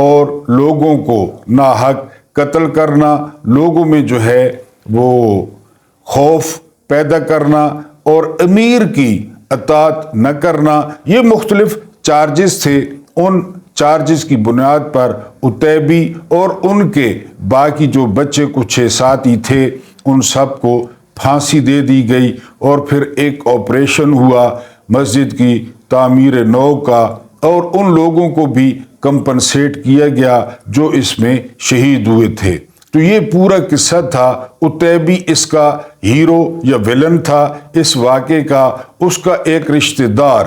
اور لوگوں کو ناحق قتل کرنا، لوگوں میں جو ہے وہ خوف پیدا کرنا اور امیر کی اطاعت نہ کرنا، یہ مختلف چارجز تھے۔ ان چارجز کی بنیاد پر عتیبی اور ان کے باقی جو بچے کچھ 6 ساتھی تھے ان سب کو پھانسی دے دی گئی، اور پھر ایک آپریشن ہوا مسجد کی تعمیر نو کا، اور ان لوگوں کو بھی کمپنسیٹ کیا گیا جو اس میں شہید ہوئے تھے۔ تو یہ پورا قصہ تھا۔ عتیبی اس کا ہیرو یا ویلن تھا اس واقعے کا۔ اس کا ایک رشتہ دار،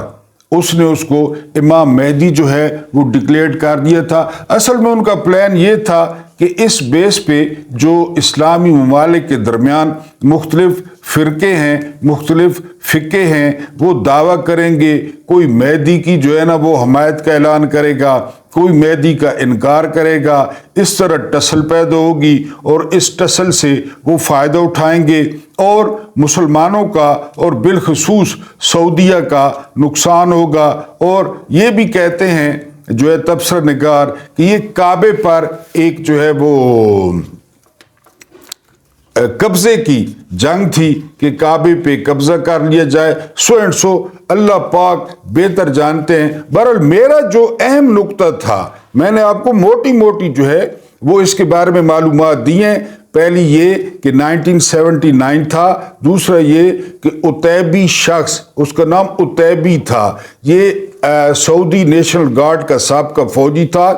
اس نے اس کو امام مہدی جو ہے وہ ڈکلیئر کر دیا تھا۔ اصل میں ان کا پلان یہ تھا کہ اس بیس پہ جو اسلامی ممالک کے درمیان مختلف فرقے ہیں، مختلف فقے ہیں، وہ دعویٰ کریں گے، کوئی مہدی کی جو ہے نا وہ حمایت کا اعلان کرے گا، کوئی مہدی کا انکار کرے گا، اس طرح ٹسل پیدا ہوگی، اور اس ٹسل سے وہ فائدہ اٹھائیں گے، اور مسلمانوں کا اور بالخصوص سعودیہ کا نقصان ہوگا۔ اور یہ بھی کہتے ہیں جو ہے تبصرہ نگار کہ یہ کعبے پر ایک جو ہے وہ قبضے کی جنگ تھی کہ کعبے پہ قبضہ کر لیا جائے، سو اینڈ سو، اللہ پاک بہتر جانتے ہیں۔ بہرحال میرا جو اہم نقطہ تھا، میں نے آپ کو موٹی موٹی جو ہے وہ اس کے بارے میں معلومات دی ہیں۔ پہلی یہ کہ 1979 تھا، دوسرا یہ کہ عتیبی شخص، اس کا نام عتیبی تھا، یہ سعودی نیشنل گارڈ کا سابقہ فوجی تھا۔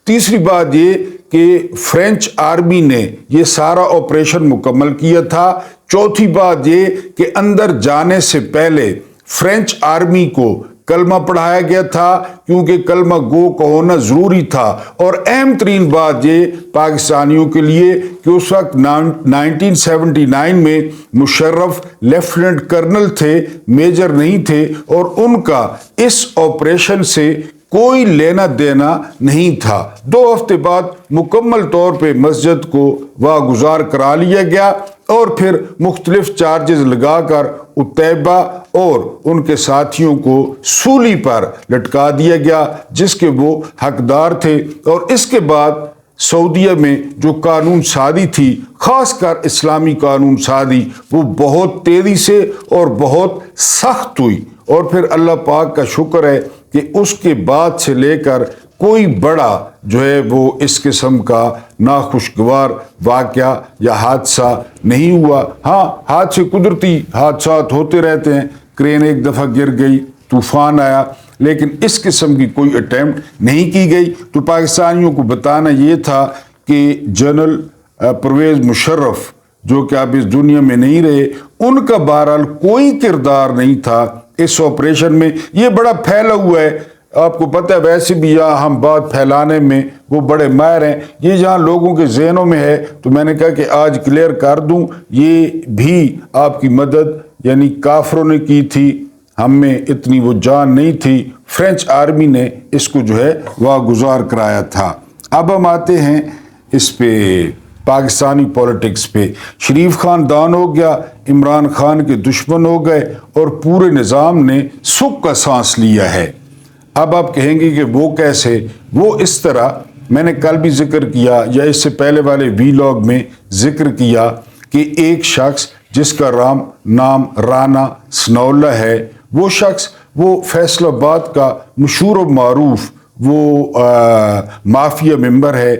تیسری بات یہ کہ فرینچ آرمی نے یہ سارا آپریشن مکمل کیا تھا۔ چوتھی بات یہ کہ اندر جانے سے پہلے فرینچ آرمی کو کلمہ پڑھایا گیا تھا، کیونکہ کلمہ گو کا ہونا ضروری تھا۔ اور اہم ترین بات یہ پاکستانیوں کے لیے کہ اس وقت 1979 میں مشرف لیفٹیننٹ کرنل تھے، میجر نہیں تھے، اور ان کا اس آپریشن سے کوئی لینا دینا نہیں تھا۔ 2 ہفتے بعد مکمل طور پہ مسجد کو واگزار کرا لیا گیا، اور پھر مختلف چارجز لگا کر عتیبہ اور ان کے ساتھیوں کو سولی پر لٹکا دیا گیا جس کے وہ حقدار تھے۔ اور اس کے بعد سعودیہ میں جو قانون سازی تھی، خاص کر اسلامی قانون سازی، وہ بہت تیزی سے اور بہت سخت ہوئی، اور پھر اللہ پاک کا شکر ہے کہ اس کے بعد سے لے کر کوئی بڑا جو ہے وہ اس قسم کا ناخوشگوار واقعہ یا حادثہ نہیں ہوا۔ ہاں، حادثے قدرتی حادثات ہوتے رہتے ہیں، کرین ایک دفعہ گر گئی، طوفان آیا، لیکن اس قسم کی کوئی اٹیمپٹ نہیں کی گئی۔ تو پاکستانیوں کو بتانا یہ تھا کہ جنرل پرویز مشرف جو کہ اب اس دنیا میں نہیں رہے، ان کا بہرحال کوئی کردار نہیں تھا اس آپریشن میں۔ یہ بڑا پھیلا ہوا ہے، آپ کو پتہ ہے، ویسے بھی یہاں ہم بات پھیلانے میں وہ بڑے ماہر ہیں، یہ جہاں لوگوں کے ذہنوں میں ہے تو میں نے کہا کہ آج کلیئر کر دوں۔ یہ بھی آپ کی مدد یعنی کافروں نے کی تھی، ہم میں اتنی وہ جان نہیں تھی، فرینچ آرمی نے اس کو جو ہے واگزار کرایا تھا۔ اب ہم آتے ہیں اس پہ پاکستانی پولیٹکس پہ۔ شریف خاندان ہو گیا، عمران خان کے دشمن ہو گئے، اور پورے نظام نے سکھ کا سانس لیا ہے۔ اب آپ کہیں گے کہ وہ کیسے؟ وہ اس طرح، میں نے کل بھی ذکر کیا یا اس سے پہلے والے ویلاگ میں ذکر کیا کہ ایک شخص جس کا نام رانا ثناءاللہ ہے، وہ شخص وہ فیصل آباد کا مشہور و معروف وہ مافیا ممبر ہے،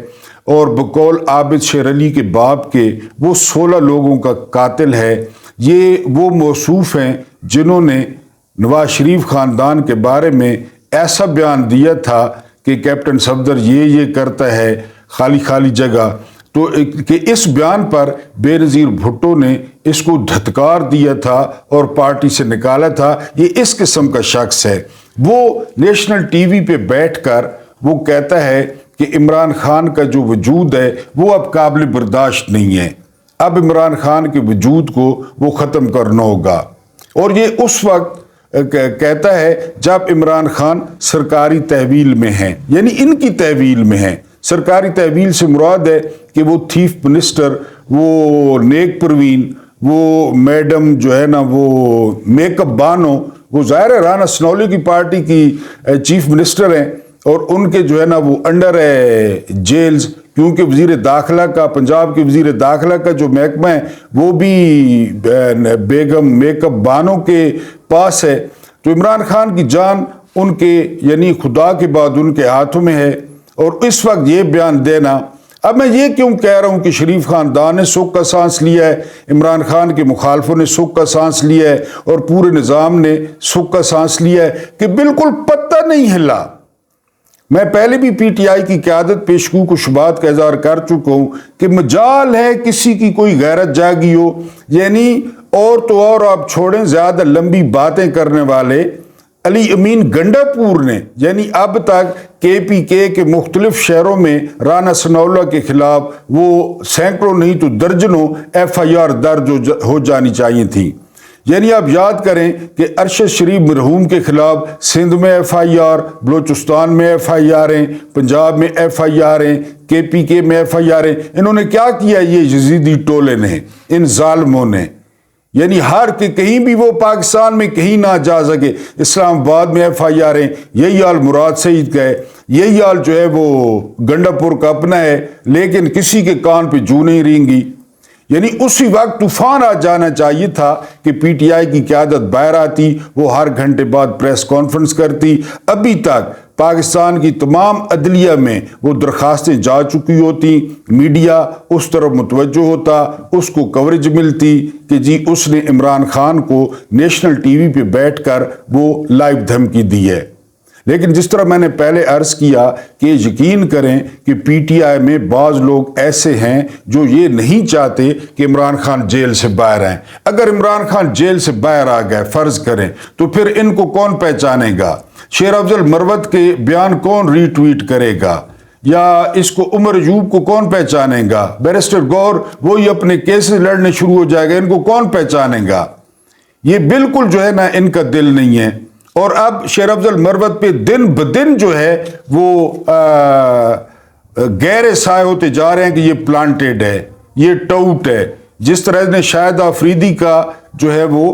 اور بقول عابد شیر علی کے باپ کے وہ 16 لوگوں کا قاتل ہے۔ یہ وہ موصوف ہیں جنہوں نے نواز شریف خاندان کے بارے میں ایسا بیان دیا تھا کہ کیپٹن صفدر یہ کرتا ہے خالی خالی جگہ، تو کہ اس بیان پر بے نظیر بھٹو نے اس کو دھتکار دیا تھا اور پارٹی سے نکالا تھا۔ یہ اس قسم کا شخص ہے، وہ نیشنل ٹی وی پہ بیٹھ کر وہ کہتا ہے کہ عمران خان کا جو وجود ہے وہ اب قابل برداشت نہیں ہے، اب عمران خان کے وجود کو وہ ختم کرنا ہوگا۔ اور یہ اس وقت کہتا ہے جب عمران خان سرکاری تحویل میں ہیں، یعنی ان کی تحویل میں ہیں۔ سرکاری تحویل سے مراد ہے کہ وہ چیف منسٹر، وہ نیک پروین، وہ میڈم جو ہے نا وہ میک اپ بانو، وہ ظاہر ہے رانا ثناءاللہ کی پارٹی کی چیف منسٹر ہیں، اور ان کے جو ہے نا وہ انڈر ہے جیلز، کیونکہ وزیر داخلہ کا، پنجاب کے وزیر داخلہ کا جو محکمہ ہے وہ بھی بیگم میک اپ بانو کے پاس ہے. تو عمران خان کی جان ان کے یعنی خدا کے بعد ان کے ہاتھوں میں ہے. اور اس وقت یہ بیان دینا، اب میں یہ کیوں کہہ رہا ہوں کہ شریف خاندان نے سکھ کا سانس لیا ہے، عمران خان کے مخالفوں نے سکھ کا سانس لیا ہے، اور پورے نظام نے سکھ کا سانس لیا ہے کہ بالکل پتہ نہیں ہلا. میں پہلے بھی پی ٹی آئی کی قیادت پہ شکوک و شبہات کا اظہار کر چکا ہوں کہ مجال ہے کسی کی کوئی غیرت جاگی ہو. یعنی اور تو اور آپ چھوڑیں، زیادہ لمبی باتیں کرنے والے علی امین گنڈا پور نے یعنی اب تک کے پی کے مختلف شہروں میں رانا ثناءاللہ کے خلاف وہ سینکڑوں نہیں تو درجنوں ایف آئی آر درج ہو جانی چاہیے تھی. یعنی آپ یاد کریں کہ ارشد شریف مرحوم کے خلاف سندھ میں ایف آئی آر، بلوچستان میں ایف آئی آر ہیں، پنجاب میں ایف آئی آر ہیں، کے پی کے میں ایف آئی آر ہیں. انہوں نے کیا کیا؟ یہ یزیدی ٹولے نے، ان ظالموں نے، یعنی ہر کے کہیں بھی وہ پاکستان میں کہیں نہ جا سکے. اسلام آباد میں ایف آئی آر ہیں. یہی حال مراد سعید کا ہے، یہی حال جو ہے وہ گنڈا پور کا اپنا ہے، لیکن کسی کے کان پہ جو نہیں رینگی. یعنی اسی وقت طوفان آ جانا چاہیے تھا کہ پی ٹی آئی کی قیادت باہر آتی، وہ ہر گھنٹے بعد پریس کانفرنس کرتی. ابھی تک پاکستان کی تمام عدلیہ میں وہ درخواستیں جا چکی ہوتی، میڈیا اس طرف متوجہ ہوتا، اس کو کوریج ملتی کہ جی اس نے عمران خان کو نیشنل ٹی وی پہ بیٹھ کر وہ لائیو دھمکی دی ہے. لیکن جس طرح میں نے پہلے عرض کیا کہ یقین کریں کہ پی ٹی آئی میں بعض لوگ ایسے ہیں جو یہ نہیں چاہتے کہ عمران خان جیل سے باہر آئیں. اگر عمران خان جیل سے باہر آ گئے فرض کریں تو پھر ان کو کون پہچانے گا؟ شیر افضل مروت کے بیان کون ری ٹویٹ کرے گا؟ یا اس کو عمر ایوب کو کون پہچانے گا؟ بیرسٹر گور وہی اپنے کیسز لڑنے شروع ہو جائے گا، ان کو کون پہچانے گا؟ یہ بالکل جو ہے نا ان کا دل نہیں ہے. اور اب شیر افضل مروت پہ دن بدن جو ہے وہ گہرے سائے ہوتے جا رہے ہیں کہ یہ پلانٹیڈ ہے، یہ ٹاؤٹ ہے. جس طرح نے شاہد آفریدی کا جو ہے وہ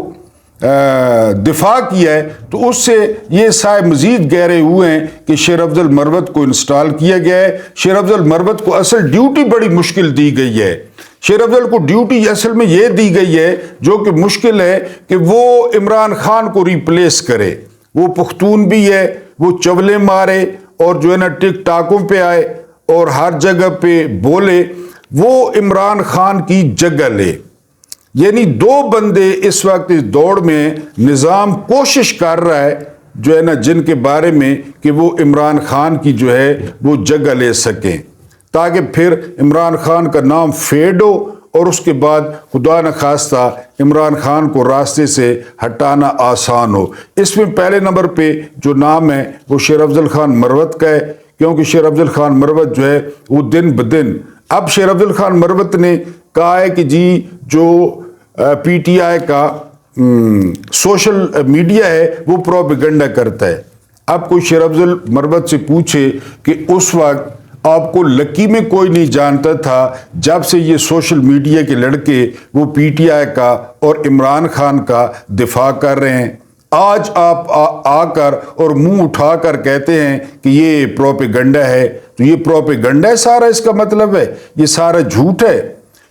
دفاع کیا ہے تو اس سے یہ سائے مزید گہرے ہوئے ہیں کہ شیر افضل مروت کو انسٹال کیا گیا ہے. شیر افضل مروت کو اصل ڈیوٹی بڑی مشکل دی گئی ہے. شیر افضل کو ڈیوٹی اصل میں یہ دی گئی ہے جو کہ مشکل ہے کہ وہ عمران خان کو ریپلیس کرے. وہ پختون بھی ہے، وہ چولے مارے اور جو ہے نا ٹک ٹاکوں پہ آئے اور ہر جگہ پہ بولے، وہ عمران خان کی جگہ لے. یعنی دو بندے اس وقت اس دوڑ میں نظام کوشش کر رہا ہے جو ہے نا جن کے بارے میں کہ وہ عمران خان کی جو ہے وہ جگہ لے سکیں تاکہ پھر عمران خان کا نام فیڈ ہو اور اس کے بعد خدا نخواستہ عمران خان کو راستے سے ہٹانا آسان ہو. اس میں پہلے نمبر پہ جو نام ہے وہ شیر افضل خان مروت کا ہے، کیونکہ شیر افضل خان مروت جو ہے وہ دن بدن، اب شیر افضل خان مروت نے کہا ہے کہ جی جو پی ٹی آئی کا سوشل میڈیا ہے وہ پروپیگنڈا کرتا ہے. اب کوئی شیر افضل مروت سے پوچھے کہ اس وقت آپ کو لکی میں کوئی نہیں جانتا تھا جب سے یہ سوشل میڈیا کے لڑکے وہ پی ٹی آئی کا اور عمران خان کا دفاع کر رہے ہیں. آج آپ آ کر اور منہ اٹھا کر کہتے ہیں کہ یہ پروپیگنڈا ہے. تو یہ پروپیگنڈا ہے سارا، اس کا مطلب ہے یہ سارا جھوٹ ہے.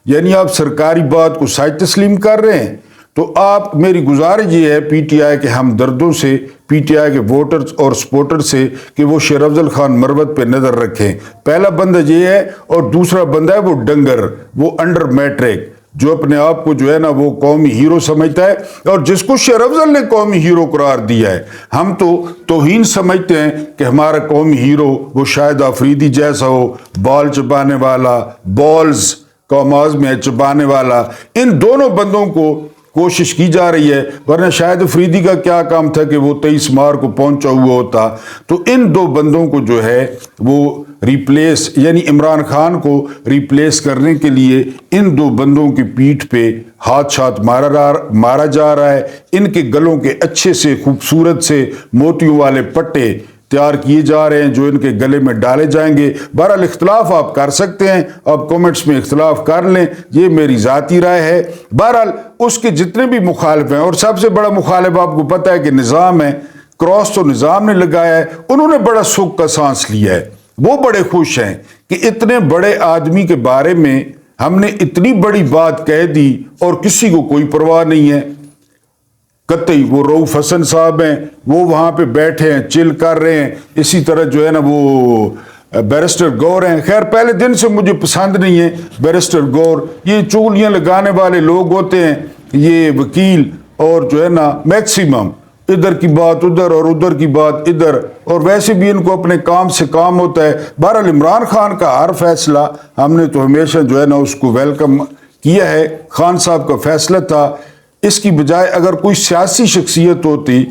یعنی آپ سرکاری بات کو سچ تسلیم کر رہے ہیں. تو آپ میری گزارش یہ ہے پی ٹی آئی کے ہمدردوں سے، پی ٹی آئی کے ووٹرز اور سپورٹر سے کہ وہ شیر افضل خان مروت پہ نظر رکھیں. پہلا بندہ یہ ہے اور دوسرا بندہ ہے وہ ڈنگر، وہ انڈر میٹرک جو اپنے آپ کو جو ہے نا وہ قومی ہیرو سمجھتا ہے اور جس کو شیر افضل نے قومی ہیرو قرار دیا ہے. ہم تو توہین سمجھتے ہیں کہ ہمارا قومی ہیرو وہ شاہد آفریدی جیسا ہو، بال چبانے والا، بالز کاماز میں چبانے والا. ان دونوں بندوں کو کوشش کی جا رہی ہے، ورنہ شاہد آفریدی کا کیا کام تھا کہ وہ 23 مارچ کو پہنچا ہوا ہوتا. تو ان دو بندوں کو جو ہے وہ ریپلیس یعنی عمران خان کو ریپلیس کرنے کے لیے ان دو بندوں کی پیٹھ پہ ہاتھ مارا جا رہا ہے. ان کے گلوں کے اچھے سے خوبصورت سے موتیوں والے پٹے تیار کیے جا رہے ہیں جو ان کے گلے میں ڈالے جائیں گے. بہرحال اختلاف آپ کر سکتے ہیں، آپ کومنٹس میں اختلاف کر لیں، یہ میری ذاتی رائے ہے. بہرحال اس کے جتنے بھی مخالف ہیں، اور سب سے بڑا مخالف آپ کو پتہ ہے کہ نظام ہے، کراس تو نظام نے لگایا ہے، انہوں نے بڑا سکھ کا سانس لیا ہے، وہ بڑے خوش ہیں کہ اتنے بڑے آدمی کے بارے میں ہم نے اتنی بڑی بات کہہ دی اور کسی کو کوئی پرواہ نہیں ہے۔ قطعی وہ رؤف حسن صاحب ہیں، وہ وہاں پہ بیٹھے ہیں، چل کر رہے ہیں۔ اسی طرح جو ہے نا وہ بیرسٹر گور ہیں، خیر پہلے دن سے مجھے پسند نہیں ہے بیرسٹر گور، یہ چغلیاں لگانے والے لوگ ہوتے ہیں، یہ وکیل، اور جو ہے نا میکسیمم ادھر کی بات ادھر اور ادھر کی بات ادھر، اور ویسے بھی ان کو اپنے کام سے کام ہوتا ہے۔ بہرحال عمران خان کا ہر فیصلہ ہم نے تو ہمیشہ جو ہے نا اس کو ویلکم کیا ہے، خان صاحب کا فیصلہ تھا۔ اس کی بجائے اگر کوئی سیاسی شخصیت ہوتی،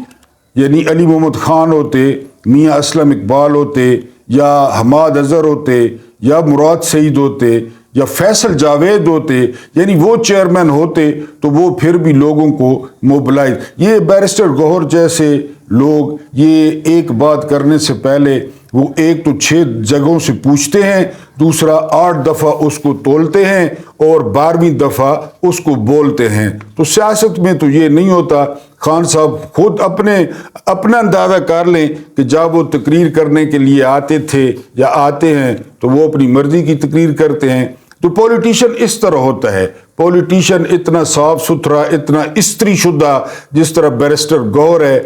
یعنی علی محمد خان ہوتے، میاں اسلم اقبال ہوتے، یا حماد اظہر ہوتے، یا مراد سعید ہوتے، یا فیصل جاوید ہوتے، یعنی وہ چیئرمین ہوتے، تو وہ پھر بھی لوگوں کو موبلائز، یہ بیرسٹر گوہر جیسے لوگ یہ ایک بات کرنے سے پہلے وہ ایک تو 6 جگہوں سے پوچھتے ہیں، دوسرا 8 دفعہ اس کو تولتے ہیں، اور 12ویں دفعہ اس کو بولتے ہیں۔ تو سیاست میں تو یہ نہیں ہوتا۔ خان صاحب خود اپنا اندازہ کر لیں کہ جب وہ تقریر کرنے کے لیے آتے تھے یا آتے ہیں تو وہ اپنی مرضی کی تقریر کرتے ہیں۔ تو پولیٹیشن اس طرح ہوتا ہے، پولیٹیشن اتنا صاف ستھرا، اتنا استری شدہ جس طرح بیرسٹر گور ہے،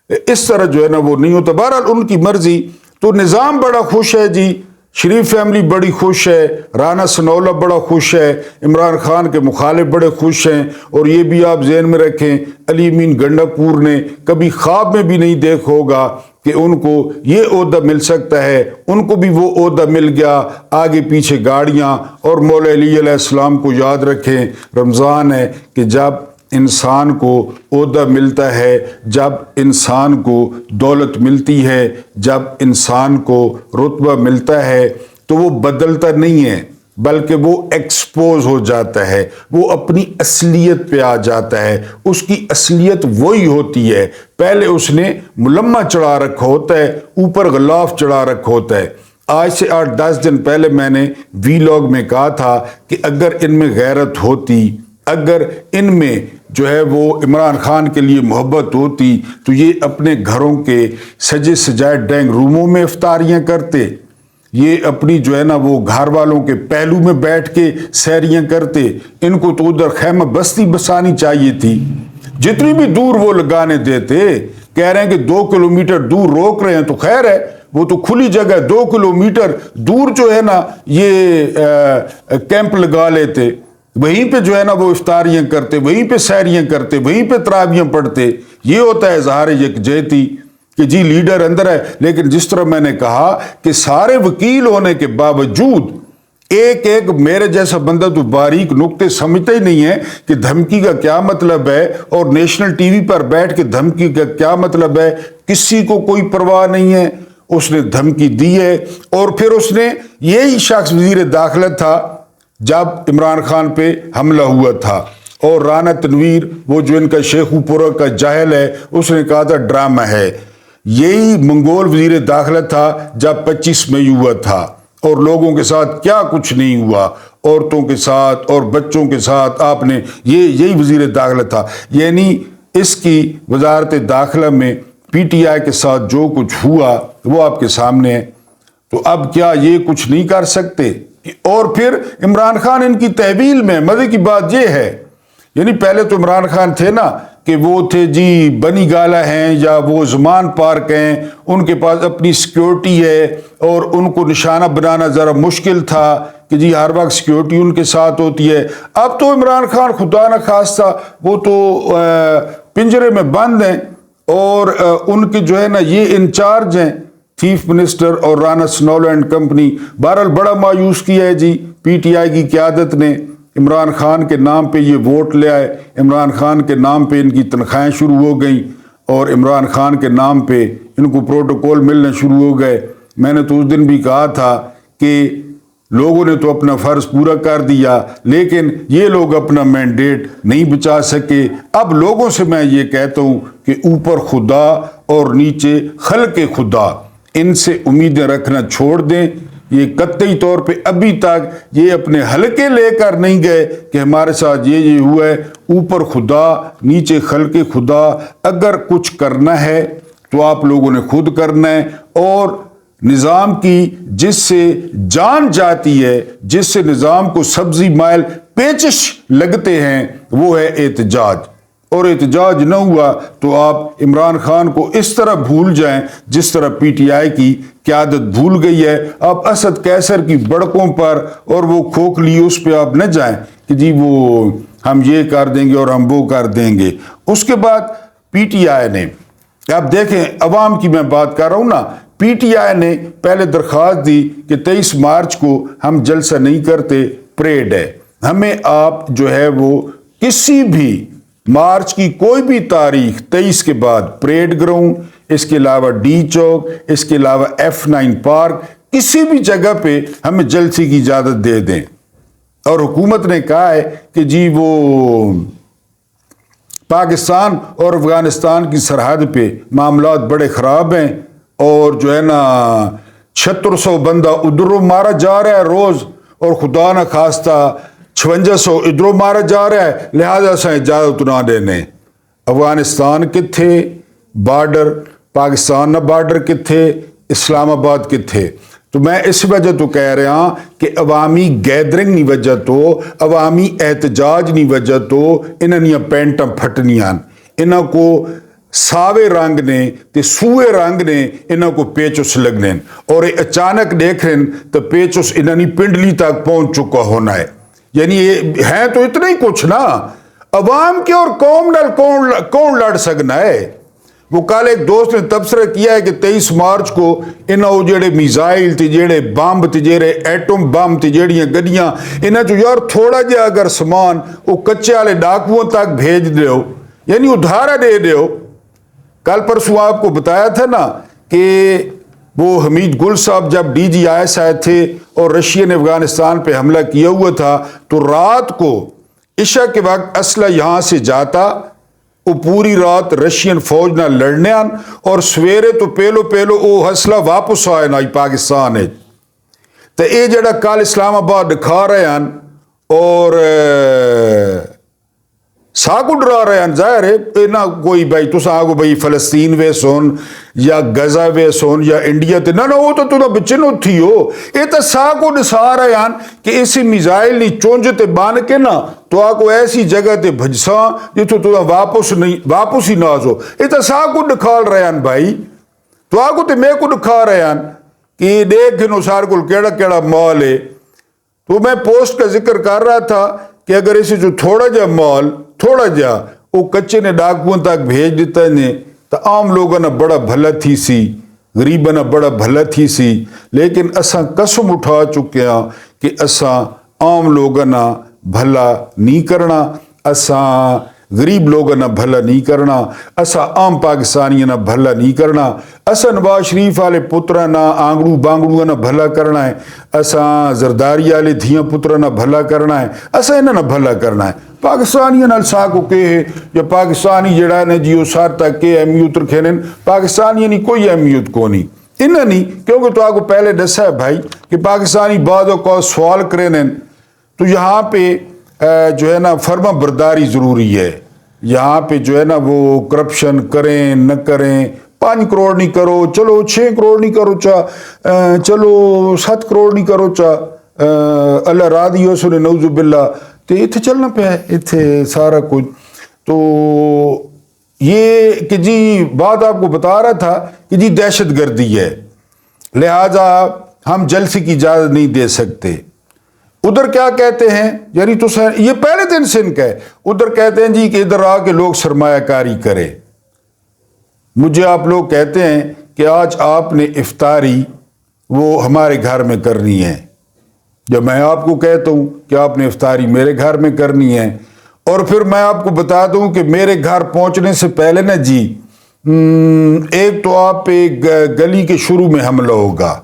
اس طرح جو ہے نا وہ نہیں ہوتا۔ بہرحال ان کی مرضی۔ تو نظام بڑا خوش ہے جی، شریف فیملی بڑی خوش ہے، رانا ثناءاللہ بڑا خوش ہے، عمران خان کے مخالف بڑے خوش ہیں، اور یہ بھی آپ ذہن میں رکھیں علی امین گنڈاپور نے کبھی خواب میں بھی نہیں دیکھا ہوگا کہ ان کو یہ عہدہ مل سکتا ہے، ان کو بھی وہ عہدہ مل گیا، آگے پیچھے گاڑیاں۔ اور مولا علی علیہ السلام کو یاد رکھیں، رمضان ہے کہ جب انسان کو عہدہ ملتا ہے، جب انسان کو دولت ملتی ہے، جب انسان کو رتبہ ملتا ہے، تو وہ بدلتا نہیں ہے بلکہ وہ ایکسپوز ہو جاتا ہے، وہ اپنی اصلیت پہ آ جاتا ہے۔ اس کی اصلیت وہی ہوتی ہے، پہلے اس نے ملمہ چڑھا رکھا ہوتا ہے، اوپر غلاف چڑھا رکھا ہوتا ہے۔ آج سے 8-10 دن پہلے میں نے ویلاگ میں کہا تھا کہ اگر ان میں غیرت ہوتی، اگر ان میں جو ہے وہ عمران خان کے لیے محبت ہوتی، تو یہ اپنے گھروں کے سجے سجائے ڈرائنگ روموں میں افطاریاں کرتے، یہ اپنی جو ہے نا وہ گھر والوں کے پہلو میں بیٹھ کے سیریاں کرتے۔ ان کو تو ادھر خیمہ بستی بسانی چاہیے تھی، جتنی بھی دور وہ لگانے دیتے۔ کہہ رہے ہیں کہ 2 کلومیٹر دور روک رہے ہیں، تو خیر ہے، وہ تو کھلی جگہ 2 کلومیٹر دور جو ہے نا یہ کیمپ لگا لیتے، وہیں پہ جو ہے نا وہ افطاریاں کرتے، وہیں پہ سیریاں کرتے، وہیں پہ تراویحیں پڑھتے۔ یہ ہوتا ہے اظہار یکجہتی کہ جی لیڈر اندر ہے۔ لیکن جس طرح میں نے کہا کہ سارے وکیل ہونے کے باوجود ایک میرے جیسا بندہ تو باریک نقطے سمجھتا ہی نہیں ہے کہ دھمکی کا کیا مطلب ہے، اور نیشنل ٹی وی پر بیٹھ کے دھمکی کا کیا مطلب ہے، کسی کو کوئی پرواہ نہیں ہے۔ اس نے دھمکی دی ہے، اور پھر اس نے یہی شخص وزیر داخلہ تھا جب عمران خان پہ حملہ ہوا تھا، اور رانا تنویر وہ جو ان کا شیخو پورہ کا جاہل ہے، اس نے کہا تھا ڈرامہ ہے۔ یہی منگول وزیر داخلہ تھا جب 25 مئی ہوا تھا، اور لوگوں کے ساتھ کیا کچھ نہیں ہوا، عورتوں کے ساتھ اور بچوں کے ساتھ آپ نے، یہی وزیر داخلہ تھا۔ یعنی اس کی وزارت داخلہ میں پی ٹی آئی کے ساتھ جو کچھ ہوا وہ آپ کے سامنے ہے۔ تو اب کیا یہ کچھ نہیں کر سکتے؟ اور پھر عمران خان ان کی تحویل میں، مزے کی بات یہ ہے، یعنی پہلے تو عمران خان تھے نا کہ وہ تھے جی بنی گالا ہیں یا وہ زمان پارک ہیں، ان کے پاس اپنی سیکیورٹی ہے، اور ان کو نشانہ بنانا ذرا مشکل تھا کہ جی ہر وقت سیکیورٹی ان کے ساتھ ہوتی ہے۔ اب تو عمران خان خدا نہ خواستہ وہ تو پنجرے میں بند ہیں، اور ان کے جو ہے نا یہ انچارج ہیں چیف منسٹر اور رانا ثناءاللہ اینڈ کمپنی۔ بہرحال بڑا مایوس کیا ہے جی پی ٹی آئی کی قیادت نے، عمران خان کے نام پہ یہ ووٹ لے آئے، عمران خان کے نام پہ ان کی تنخواہیں شروع ہو گئیں، اور عمران خان کے نام پہ ان کو پروٹوکول ملنے شروع ہو گئے۔ میں نے تو اس دن بھی کہا تھا کہ لوگوں نے تو اپنا فرض پورا کر دیا، لیکن یہ لوگ اپنا مینڈیٹ نہیں بچا سکے۔ اب لوگوں سے میں یہ کہتا ہوں کہ اوپر خدا اور نیچے خلق خدا، ان سے امیدیں رکھنا چھوڑ دیں۔ یہ قطعی طور پہ ابھی تک یہ اپنے حلقے لے کر نہیں گئے کہ ہمارے ساتھ یہ ہوا ہے۔ اوپر خدا نیچے خلق خدا، اگر کچھ کرنا ہے تو آپ لوگوں نے خود کرنا ہے، اور نظام کی جس سے جان جاتی ہے، جس سے نظام کو سبزی مائل پیچش لگتے ہیں، وہ ہے احتجاج۔ اور احتجاج نہ ہوا تو آپ عمران خان کو اس طرح بھول جائیں جس طرح پی ٹی آئی کی قیادت بھول گئی ہے۔ آپ اسد قیصر کی بڑکوں پر اور وہ کھوکھلی اس پہ آپ نہ جائیں کہ جی وہ ہم یہ کر دیں گے اور ہم وہ کر دیں گے۔ اس کے بعد پی ٹی آئی نے، آپ دیکھیں عوام کی میں بات کر رہا ہوں نا، پی ٹی آئی نے پہلے درخواست دی کہ 23 مارچ کو ہم جلسہ نہیں کرتے، پریڈ ہے، ہمیں آپ جو ہے وہ کسی بھی مارچ کی کوئی بھی تاریخ 23 کے بعد پریڈ گراؤنڈ، اس کے علاوہ ڈی چوک، اس کے علاوہ F9 پارک، کسی بھی جگہ پہ ہمیں جلسے کی اجازت دے دیں۔ اور حکومت نے کہا ہے کہ جی وہ پاکستان اور افغانستان کی سرحد پہ معاملات بڑے خراب ہیں، اور جو ہے نا 7600 بندہ ادھروں مارا جا رہا ہے روز، اور خدا نہ خواستہ 5600 ادھروں مارا جا رہا ہے، لہذا سے اجازت نہ دینے۔ افغانستان کتھے بارڈر، پاکستان نہ بارڈر کتھے، اسلام آباد کتھے۔ تو میں اس وجہ تو کہہ رہا ہوں کہ عوامی گیدرنگ نہیں وجہ تو، عوامی احتجاج نہیں وجہ تو انہاں پینٹاں پھٹنیاں، انہاں کو ساوے رنگ نے تے سوئے رنگ نے انہاں کو پیچس لگنے، اور اچانک دیکھ رہے ہیں تو پیچس انہاں نے پنڈلی تک پہنچ چکا ہونا ہے۔ یعنی یہ ہے تو اتنا ہی کچھ نا، عوام کے اور قوم نال کون لڑ سکنا ہے۔ وہ کل ایک دوست نے تبصرہ کیا ہے کہ 23 مارچ کو انہاں وہ جڑے میزائل تھے، جڑے بمب تھے، جڑے ایٹم بم تھے، جڑیاں گڈیاں، انہاں جو یار تھوڑا جہا اگر سامان وہ کچے والے ڈاکوؤں تک بھیج دیو، یعنی ادھارا دے دیو۔ کل پرسوں آپ کو بتایا تھا نا کہ وہ حمید گل صاحب جب DGIS آئے تھے اور رشیا نے افغانستان پہ حملہ کیا ہوا تھا، تو رات کو عشاء کے وقت اسلحہ یہاں سے جاتا، وہ پوری رات رشین فوج نہ لڑنے آن، اور سویرے تو پہلو وہ اسلحہ واپس آئے نہ پاکستان ہے۔ تو یہ جڑا کل اسلام آباد دکھا رہے ہیں اور ساکو ڈرا رہے ہیں، ظاہر ہے نہ کوئی بھائی تو آگو بھائی فلسطین وے سون یا غزہ وے سون یا انڈیا تے نہ وہ تو بچنو تھی ہو، یہ تو ساکو ڈسا رہے ہیں کہ اسی میزائل نہیں چونج تے بان کے نا تو آگو ایسی جگہ تے بھجساں جتو تو واپس ہی نہ آزو، یہ تو ساکو دکھال رہے ہیں بھائی، تو آگو تے میں کو دکھا رہے ہیں کہ دیکھ گنو سار کو کیڑا مال ہے۔ تو میں پوسٹ کا ذکر کر رہا تھا کہ اگر اسے جو تھوڑا جا مال، تھوڑا جا وہ کچے نے ڈاکوؤں تک بھیج دیتا ہے تو عام لوگوں نے بڑا بھلا تھی سی، غریبوں نے بڑا بھلا تھی سی، لیکن اساں قسم اٹھا چکے ہیں کہ اساں عام لوگوں نے بھلا نہیں کرنا، اساں غریب لوگوں نے بھلا نہیں کرنا، اساں عام پاکستانیوں نے بھلا نہیں کرنا، اساں نواز شریف والے پترا نہ آنگڑو بانگڑو نہ بھلا کرنا ہے، اساں زرداری والے دھیاں پترا نہ بھلا کرنا ہے، اساں انہاں نہ بھلا کرنا ہے۔ پاکستانیوں نال ساکو کہ یا پاکستانی جڑا ہے جی وہ سار تک کہ اہمیت رکھے ہیں، پاکستانیوں نے کوئی اہمیت کو نہیں، انہاں نہیں، کیونکہ تو آپ کو پہلے دسا ہے بھائی کہ پاکستانی بعد اوقات سوال کریں تو یہاں پہ جو ہے نا فرما برداری ضروری ہے، یہاں پہ جو ہے نا وہ کرپشن کریں نہ کریں، 5 کروڑ نہیں کرو چلو، 6 کروڑ نہیں کرو چلو 7 کروڑ نہیں کرو اللہ راضی ہو سنے نعوذ باللہ، تو اتنے چلنا پہ ہے اتنے سارا کچھ۔ تو یہ کہ جی بات آپ کو بتا رہا تھا کہ جی دہشت گردی ہے، لہذا ہم جلسے کی اجازت نہیں دے سکتے۔ ادھر کیا کہتے ہیں، یعنی تو یہ پہلے دن سے ان کا ہے، ادھر کہتے ہیں جی کہ ادھر آ کے لوگ سرمایہ کاری کرے۔ مجھے آپ لوگ کہتے ہیں کہ آج آپ نے افطاری وہ ہمارے گھر میں کرنی ہے، جب میں آپ کو کہتا ہوں کہ آپ نے افطاری میرے گھر میں کرنی ہے، اور پھر میں آپ کو بتا دوں کہ میرے گھر پہنچنے سے پہلے نا جی ایک تو آپ پہ گلی کے شروع میں حملہ ہوگا،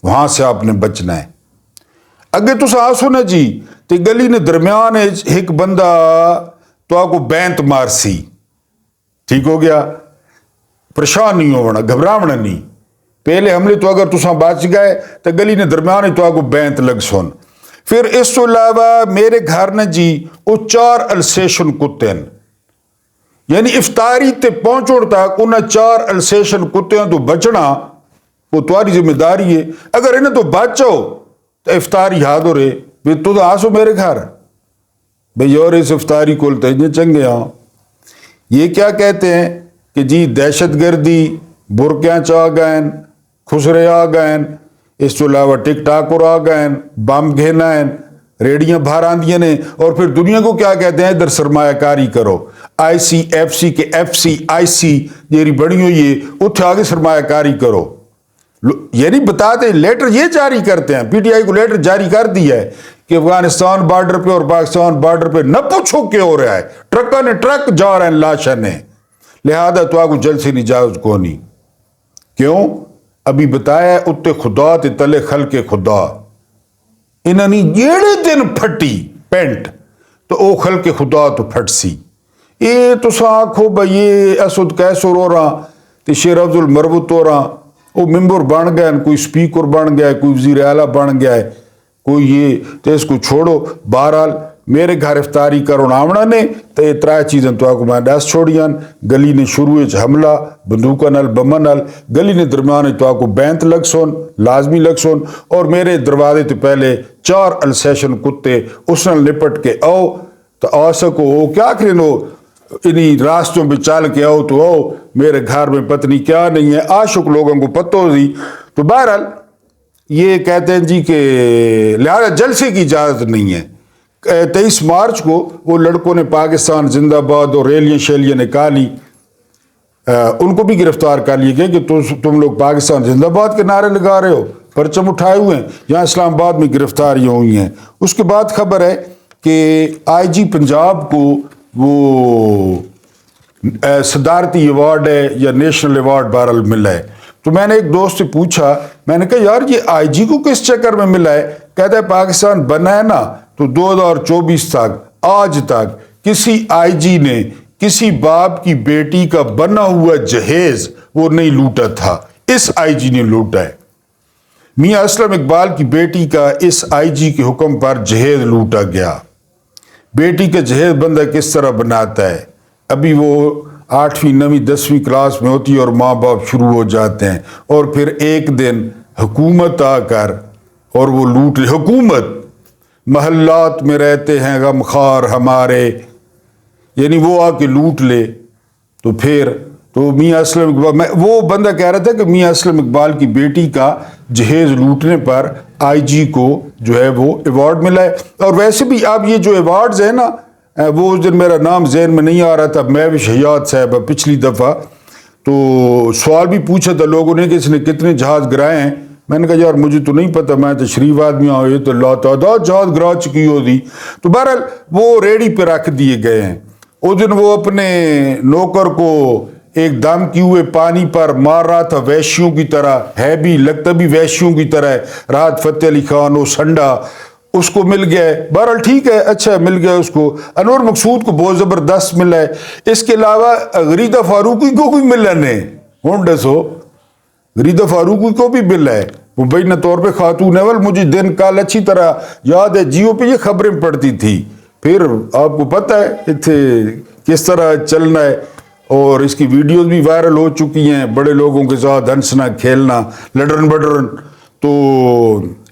وہاں سے آپ نے بچنا ہے۔ اگے تو آسو نا جی تے گلی نے درمیان ایک بندہ تو آپ کو بینت مارسی، ٹھیک ہو گیا، پریشان نہیں ہونا، گھبراونا نہیں، پہلے حملے تو اگر تساں بچ گئے تو گلی نے درمیان تو آپ کو بینت لگ سن۔ پھر اس تو علاوہ میرے گھر نے جی وہ 4 السیشن کتے ہیں، یعنی افطاری تے پہنچن تک انہیں 4 السیشن کتیاں تو بچنا وہ تمہاری ذمہ داری ہے. اگر انہیں تو بچ جاؤ تو افطاری یاد ہو رہے بھی تو آسو میرے گھر بھئی اور اس افطاری کو تجھے چنگے ہاں. یہ کیا کہتے ہیں کہ جی دہشت گردی برقیاں چاہ گئے خسرے آ گئے اس تو علاوہ ٹک ٹاک اور آ گئے بم گھینا ریڑیاں باہر آندیاں نے اور پھر دنیا کو کیا کہتے ہیں ادھر سرمایہ کاری کرو. آئی سی ایف سی کے ایف سی آئی سی یہ بڑی ہوئی ہے اتھے آگے سرمایہ کاری کرو. یعنی بتاتے لیٹر یہ جاری کرتے ہیں پی ٹی آئی کو لیٹر جاری کر دیا ہے کہ افغانستان بارڈر پہ اور پاکستان بارڈر پہ نہ پوچھو کیا ہو رہا ہے ٹرکاں نے ٹرک جا رہے ہیں لاشاں نے لہذا تو آگو جلد سے نجاز کو نہیں. کیوں ابھی بتایا ہے اتے خدا تے تلے خلق خدا انہوں نے جیڑے دن پھٹی پینٹ تو او خلق خدا تو پھٹ سی. یہ تو آنکھو بھائی یہ اسد کیسر ہو رہا تے شیر عبد المربوط ہو رہا وہ ممبر بن گیا کوئی سپیکر بن گیا کوئی وزیر اعلیٰ بن گیا ہے کوئی یہ تو اس کو چھوڑو. بہرحال میرے گھر افطاری کرو آمنا نے تو یہ 3 چیزیں تو آپ کو میں دس چھوڑیاں. گلی نے شروع حملہ بندوقہ نال بمہ نال گلی نے درمیان تو آپ کو بینت لگ سون لازمی لگ سون اور میرے دروازے تو پہلے 4 السیشن کتے اس نال نپٹ کے آؤ تو آ سکو وہ کیا کریں ہو انہی راستوں پہ چل کے آؤ تو آؤ میرے گھر میں پتنی کیا نہیں ہے عاشق لوگوں کو پتہ ہو دی. تو بہرحال یہ کہتے ہیں جی کہ لہذا جلسے کی اجازت نہیں ہے. 23 مارچ کو وہ لڑکوں نے پاکستان زندہ باد اور ریلیاں شیلیاں نکالی ان کو بھی گرفتار کر لیے گئے کہ تم لوگ پاکستان زندہ باد کے نعرے لگا رہے ہو پرچم اٹھائے ہوئے ہیں. یہاں اسلام آباد میں گرفتاریاں ہوئی ہیں. اس کے بعد خبر ہے کہ آئی جی پنجاب کو وہ صدارتی ایوارڈ ہے یا نیشنل ایوارڈ بہرحال ملا ہے. تو میں نے ایک دوست سے پوچھا میں نے کہا یار یہ آئی جی کو کس چکر میں ملا ہے. کہتا ہے پاکستان بنا ہے نا تو 2024 تک آج تک کسی آئی جی نے کسی باپ کی بیٹی کا بنا ہوا جہیز وہ نہیں لوٹا تھا اس آئی جی نے لوٹا ہے. میاں اسلم اقبال کی بیٹی کا اس آئی جی کے حکم پر جہیز لوٹا گیا. بیٹی کا جہیز بندہ کس طرح بناتا ہے ابھی وہ 8ویں 9ویں 10ویں کلاس میں ہوتی ہے اور ماں باپ شروع ہو جاتے ہیں اور پھر ایک دن حکومت آ کر اور وہ لوٹ لے. حکومت محلات میں رہتے ہیں غمخوار ہمارے یعنی وہ آ کے لوٹ لے تو پھر تو میاں اسلم اقبال وہ بندہ کہہ رہا تھا کہ میاں اسلم اقبال کی بیٹی کا جہیز لوٹنے پر آئی جی کو جو ہے وہ ایوارڈ ملا ہے. اور ویسے بھی اب یہ جو ایوارڈز ہیں نا وہ اس دن میرا نام ذہن میں نہیں آ رہا تھا مہوش حیات صاحب پچھلی دفعہ تو سوال بھی پوچھا تھا لوگوں نے کہ اس نے کتنے جہاز گرائے ہیں. میں نے کہا یار مجھے تو نہیں پتا میں تو شریف آدمی ہوں یہ تو لاتعداد جہاز گرا چکی ہوتی. تو بہرحال وہ ریڑی پہ رکھ دیے گئے ہیں. اس دن وہ اپنے نوکر کو ایک دم کیے ہوئے پانی پر مار رہا تھا ویشیوں کی طرح ہے بھی لگتا بھی ویشیوں کی طرح ہے. راحت فتح علی خان وہ سنڈا اس کو مل گیا ہے. بہرحال ٹھیک ہے اچھا مل گیا اس کو. انور مقصود کو بہت زبردست ملا ہے. اس کے علاوہ غریدہ فاروقی کو بھی ملا نہیں ہوں ڈسو غریدہ فاروقی کو بھی ملا ہے. مبینہ طور پہ خاتون ہے مجھے دن کال اچھی طرح یاد ہے جیو پہ یہ خبریں پڑتی تھی. پھر آپ کو پتہ ہے اتنے کس طرح چلنا ہے اور اس کی ویڈیوز بھی وائرل ہو چکی ہیں بڑے لوگوں کے ساتھ ہنسنا کھیلنا لڈرن بڈرن تو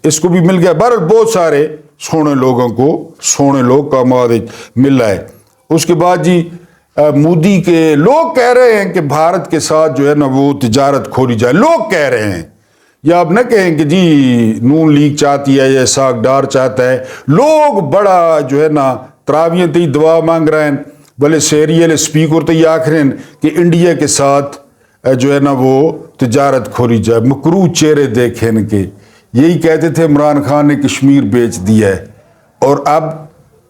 اس کو بھی مل گیا. بہرحال بہت سارے سونے لوگوں کو سونے لوگ کا مواد ملا ہے. اس کے بعد جی مودی کے لوگ کہہ رہے ہیں کہ بھارت کے ساتھ جو ہے نا وہ تجارت کھولی جائے. لوگ کہہ رہے ہیں یا آپ نہ کہیں کہ جی نون لیگ چاہتی ہے یا ساکھ ڈار چاہتا ہے. لوگ بڑا جو ہے نا تراویاں تی دعا مانگ رہے ہیں بھلے سیریل اسپیکر تو یہ آخر ہیں کہ انڈیا کے ساتھ جو ہے نا وہ تجارت کھولی جائے. مکروہ چہرے دیکھیں ان کے یہی کہتے تھے عمران خان نے کشمیر بیچ دیا ہے اور اب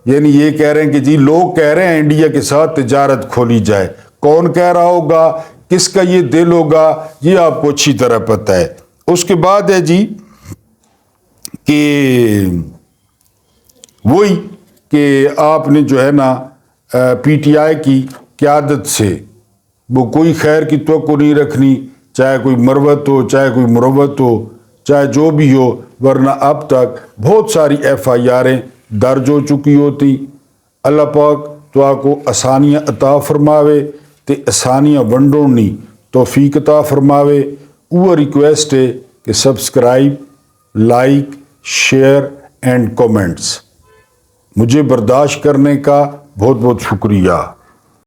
یعنی یہ کہہ رہے ہیں کہ جی لوگ کہہ رہے ہیں انڈیا کے ساتھ تجارت کھولی جائے. کون کہہ رہا ہوگا کس کا یہ دل ہوگا یہ آپ کو اچھی طرح پتہ ہے. اس کے بعد ہے جی کہ وہی کہ آپ نے جو ہے نا پی ٹی آئی کی قیادت سے وہ کوئی خیر کی توقع نہیں رکھنی چاہے کوئی مروت ہو چاہے کوئی مروت ہو چاہے جو بھی ہو ورنہ اب تک بہت ساری ایف آئی آریں درج ہو چکی ہوتی. اللہ پاک تو آپ کو آسانیاں عطا فرماوے تے آسانیاں ونڈوڑنی توفیق عطا فرماوے۔ وہ ریکویسٹ ہے کہ subscribe, like, share and comments. مجھے برداشت کرنے کا بہت بہت شکریہ۔